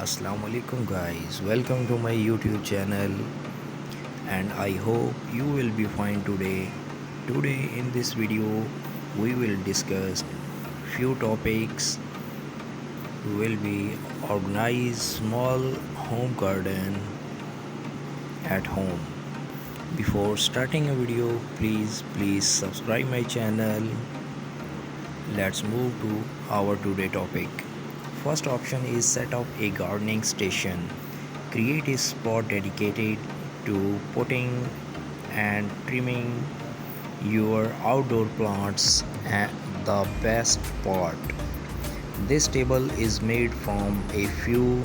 Assalamu alaikum guys, welcome to my YouTube channel and I hope you will be fine today. Today in this video we will discuss few topics. We will be organize small home garden at home. Before starting a video, please subscribe my channel. Let's move to our today topic. First option is set up a gardening station. Create a spot dedicated to potting and trimming your outdoor plants. And the best part, this table is made from a few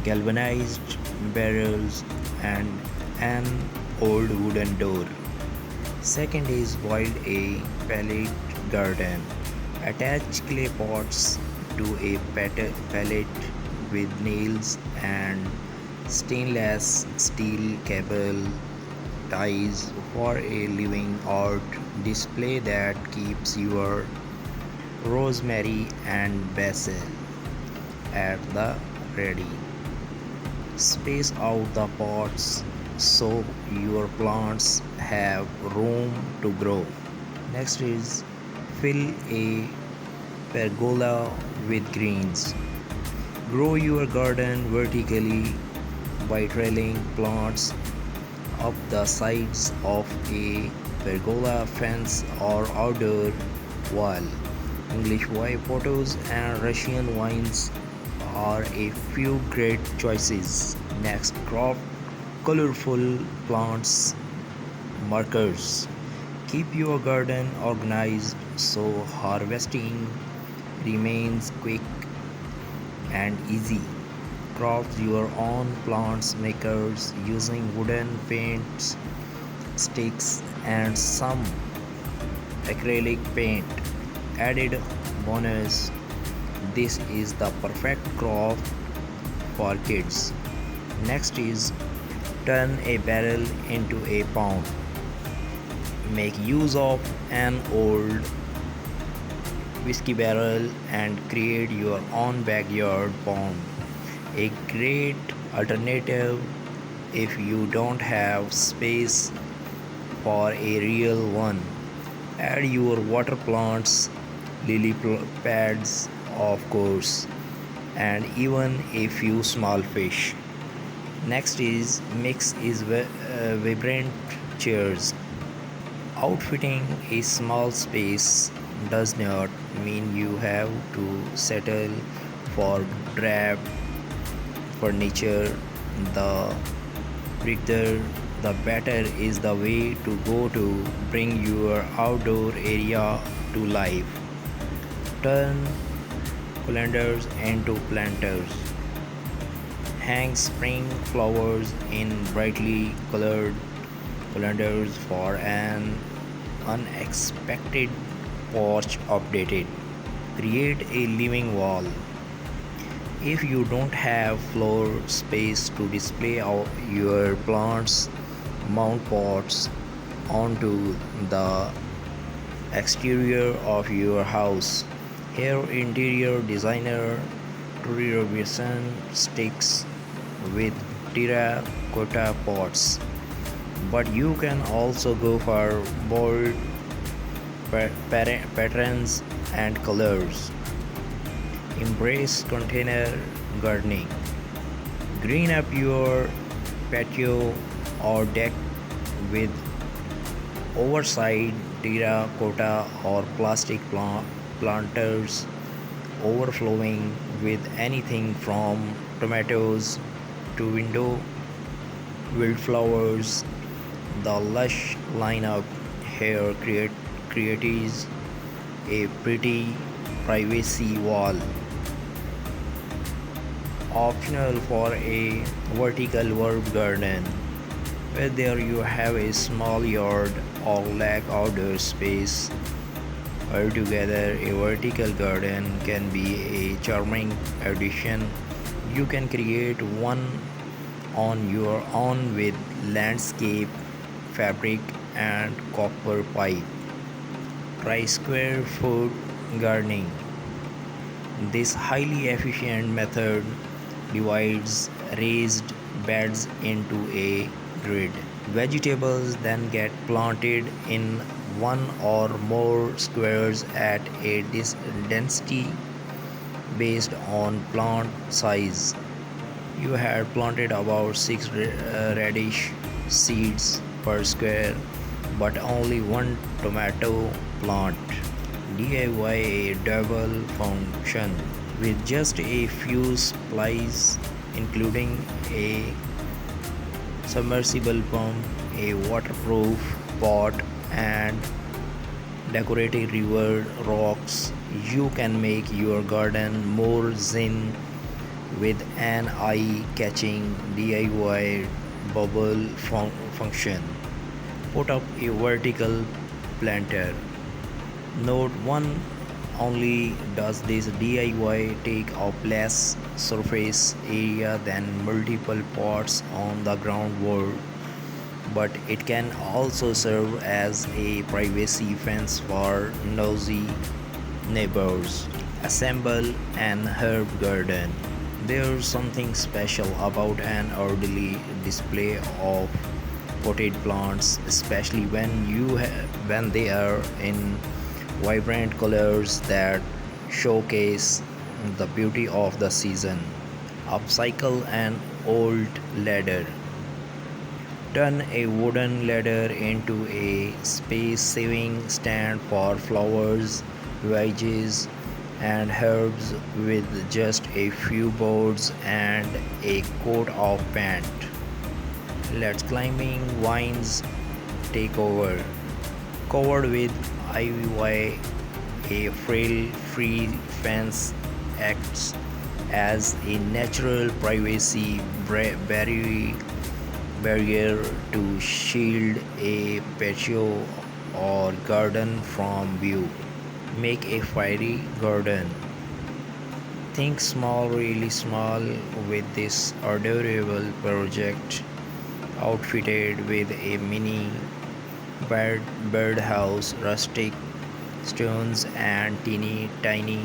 galvanized barrels and an old wooden door. Second is build a pallet garden. Attach clay pots to a pallet with nails and stainless steel cable ties for a living art display that keeps your rosemary and basil at the ready. Space out the pots so your plants have room to grow. Next is fill a pergola with greens. Grow your garden vertically by trailing plants up the sides of a pergola fence or outdoor wall. English white potatoes and Russian vines are a few great choices. Next, crop colorful plants markers. Keep your garden organized so harvesting remains quick and easy. Craft your own plants makers using wooden paints, sticks, and some acrylic paint. Added bonus, this is the perfect craft for kids. Next is turn a barrel into a pond. Make use of an old whiskey barrel and create your own backyard pond. A great alternative if you don't have space for a real one. Add your water plants, lily pads, of course, and even a few small fish. Next is mix is vibrant chairs. Outfitting a small space does not mean you have to settle for drab furniture. The bigger the better is the way to go to bring your outdoor area to life. Turn colanders into planters. Hang spring flowers in brightly colored colanders for an unexpected porch updated. Create a living wall. If you don't have floor space to display your plants, mount pots onto the exterior of your house. Here, interior designer Trudy Robinson sticks with terracotta pots, but you can also go for bold patterns and colors. Embrace container gardening. Green up your patio or deck with oversized terracotta or plastic planters overflowing with anything from tomatoes to window wildflowers. The lush lineup here creates a pretty privacy wall. Optional for a vertical herb garden. Whether you have a small yard or lack outdoor space, altogether a vertical garden can be a charming addition. You can create one on your own with landscape fabric and copper pipe. Try square foot gardening. This highly efficient method divides raised beds into a grid. Vegetables then get planted in one or more squares at a density based on plant size. You had planted about 6 radish seeds per square, but only one tomato plant. DIY a double function with just a few supplies, including a submersible pump, a waterproof pot, and decorative river rocks. You can make your garden more zen with an eye-catching DIY bubble function. Put up a vertical planter. Note 1: only does this DIY take up less surface area than multiple pots on the ground wall, but it can also serve as a privacy fence for nosy neighbors. Assemble an herb garden. There's something special about an orderly display of potted plants, especially when they are in vibrant colors that showcase the beauty of the season. Upcycle an old ladder. Turn a wooden ladder into a space-saving stand for flowers, veggies, and herbs with just a few boards and a coat of paint. Let climbing vines take over. Covered with ivy, a frail-free fence acts as a natural privacy barrier to shield a patio or garden from view. Make a fairy garden. Think small, really small with this adorable project, outfitted with a mini birdhouse, rustic stones, and teeny tiny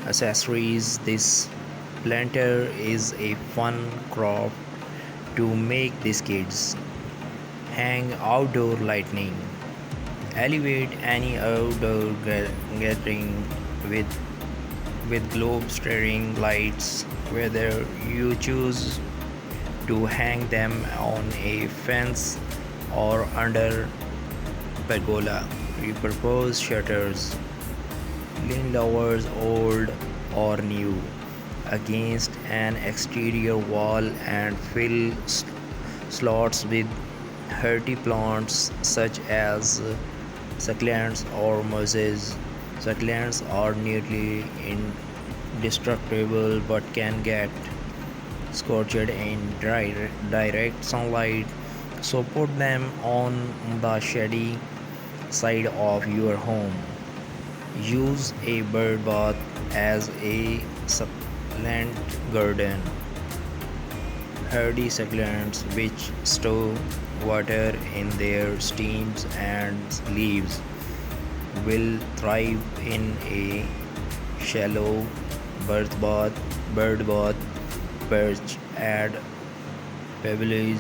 accessories. This planter is a fun craft to make these kids. Hang outdoor lighting. Elevate any outdoor gathering with globe staring lights, whether you choose to hang them on a fence or under pergola. Repurpose shutters, lean lowers old or new against an exterior wall and fill slots with hardy plants such as succulents or mosses. Succulents are nearly indestructible but can get scorched in direct sunlight, so put them on the shady side of your home. Use a bird bath as a succulent garden. Hardy succulents which store water in their stems and leaves will thrive in a shallow bird bath. Perch add pebbles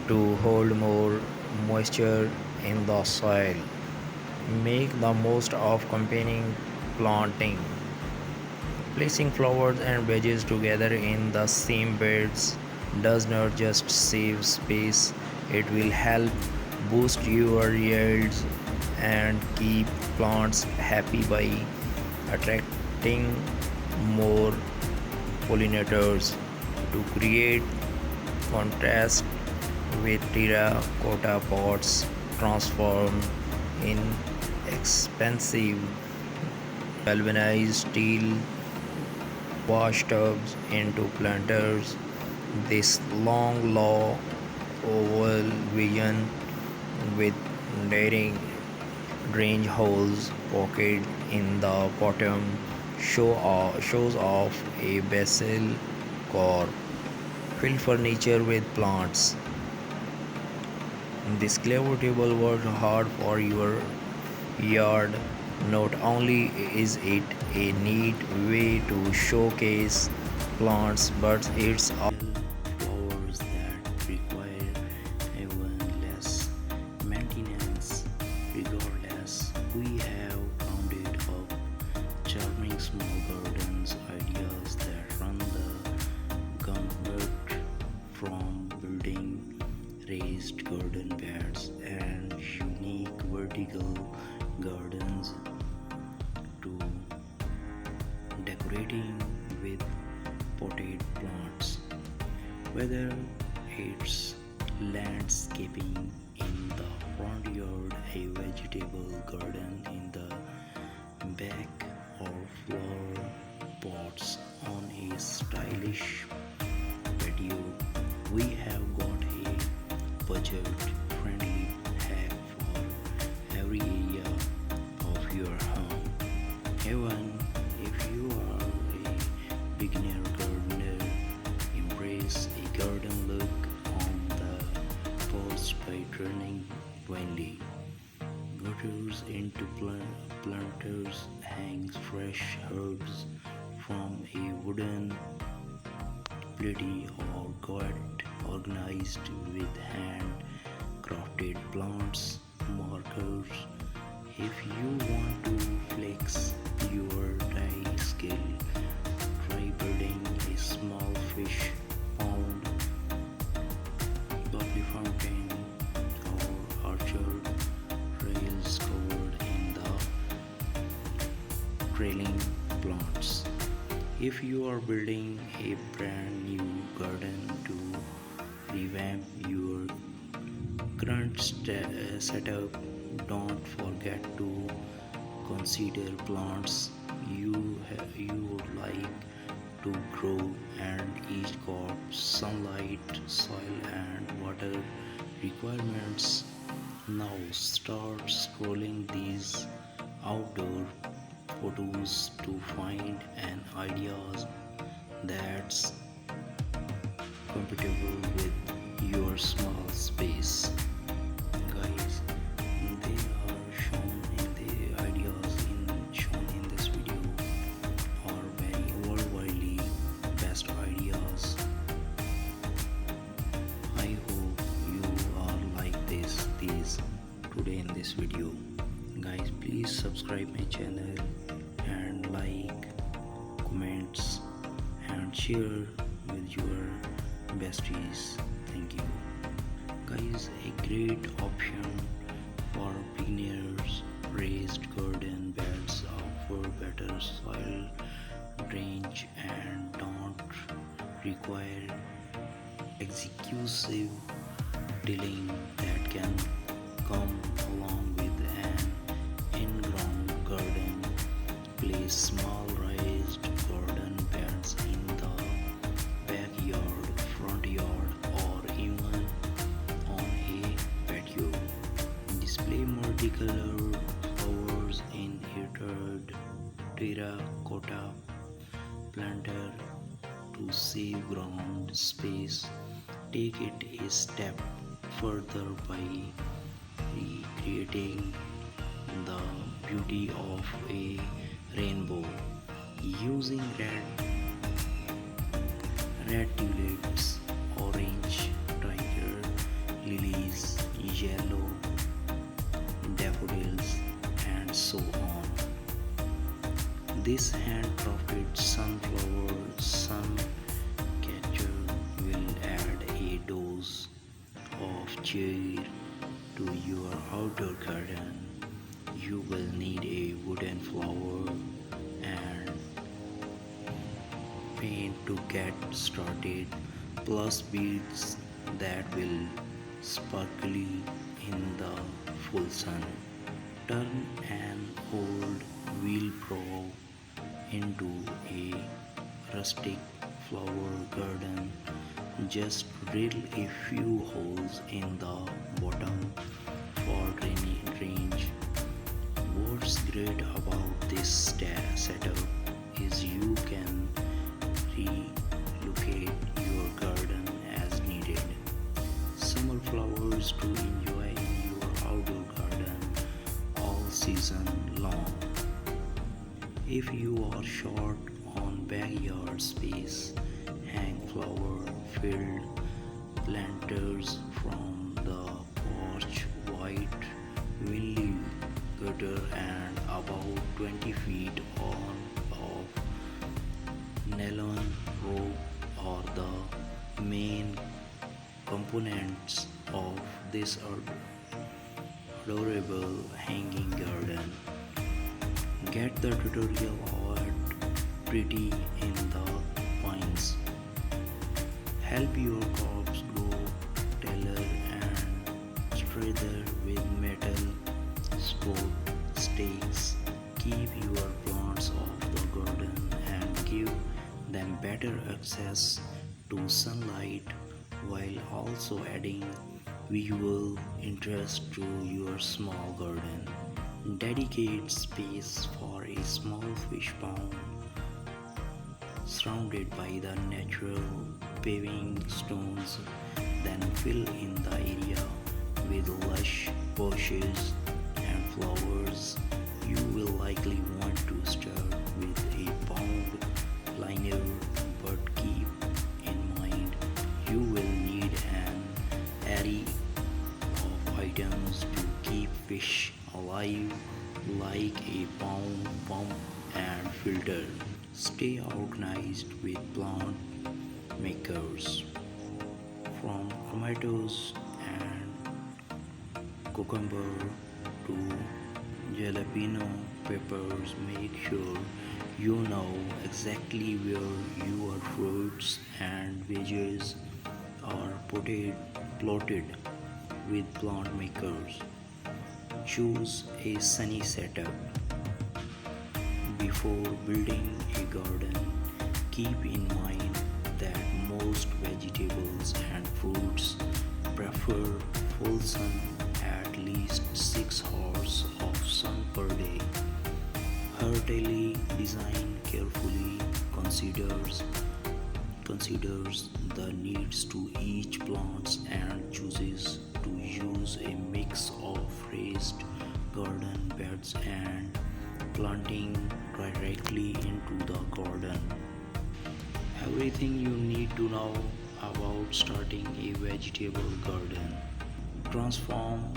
to hold more moisture in the soil. Make the most of combining planting. Placing flowers and veggies together in the same beds does not just save space, it will help boost your yields and keep plants happy by attracting more pollinators. To create contrast with terracotta pots, transform in expensive galvanized steel wash tubs into planters. This long low oval vision with daring drainage holes pocket in the bottom shows off a basil core. Fill furniture with plants. This clever table works hard for your yard. Not only is it a neat way to showcase plants, but it's flowers that require even less maintenance. Regardless, we have rounded up charming small gardens ideas that run the gambit from building raised garden beds and unique vertical gardens to decorating with potted plants. Whether it's landscaping in the front yard, a vegetable garden in the back, or flower pots on a stylish patio, we have got a budget friendly hack for every area of your home. Even if you are a beginner gardener, embrace a garden look on the first by turning blindly gutters into planters, hangs fresh herbs from a wooden platy, or got organized with hand crafted plants markers. If you want to flex your dye skill, try building a small fish pond, bubbly fountain, or orchard rails covered in the trailing plants. If you are building a brand new garden to revamp your current setup, don't forget to consider plants you would like to grow and each got sunlight, soil and water requirements. Now start scrolling these outdoor photos to find an ideas that's compatible with your small space. Guys, they are shown in the ideas shown in this video are very worldwide best ideas. I hope you are like these today in this video. Guys, please subscribe my channel and like, comments and share with your besties. Thank you. Guys, a great option for beginners. Raised garden beds offer better soil drainage and don't require excessive tilling that can come along with an in-ground garden. Place small raised garden beds in the backyard, front yard, or even on a patio. Display multicolored flowers in heated terracotta planter to save ground space. Take it a step further by recreating the beauty of a rainbow using red tulips, orange tiger lilies, yellow daffodils, and so on. This handcrafted sunflower sun catcher will add a dose of cheer to your outdoor garden. You will need a wooden flower and paint to get started, plus beads that will sparkle in the full sun. Turn an old wheelbarrow into a rustic flower garden. Just drill a few holes in the bottom for drainage. What's great about this setup is you can relocate your garden as needed. Summer flowers to enjoy in your outdoor garden all season long. If you are short on backyard space, filled planters from the porch, white windy gutter, and about 20 feet on of nylon rope are the main components of this adorable hanging garden. Get the tutorial art pretty in the pines. Help your crops grow taller and straighter with metal support stakes. Keep your plants off the garden and give them better access to sunlight while also adding visual interest to your small garden. Dedicate space for a small fish pond surrounded by the natural paving stones, then fill in the area with lush bushes and flowers. You will likely want to start with a pond liner, but keep in mind you will need an array of items to keep fish alive, like a pond pump and filter. Stay organized with plant makers, from tomatoes and cucumber to jalapeno peppers. Make sure you know exactly where your fruits and veggies are plotted with plant makers. Choose a sunny setup. Before building a garden, keep in mind that most vegetables and fruits prefer full sun, at least 6 hours of sun per day. Heartily design carefully considers the needs to each plant and chooses to use a mix of raised garden beds and planting directly into the garden. Everything you need to know about starting a vegetable garden. Transform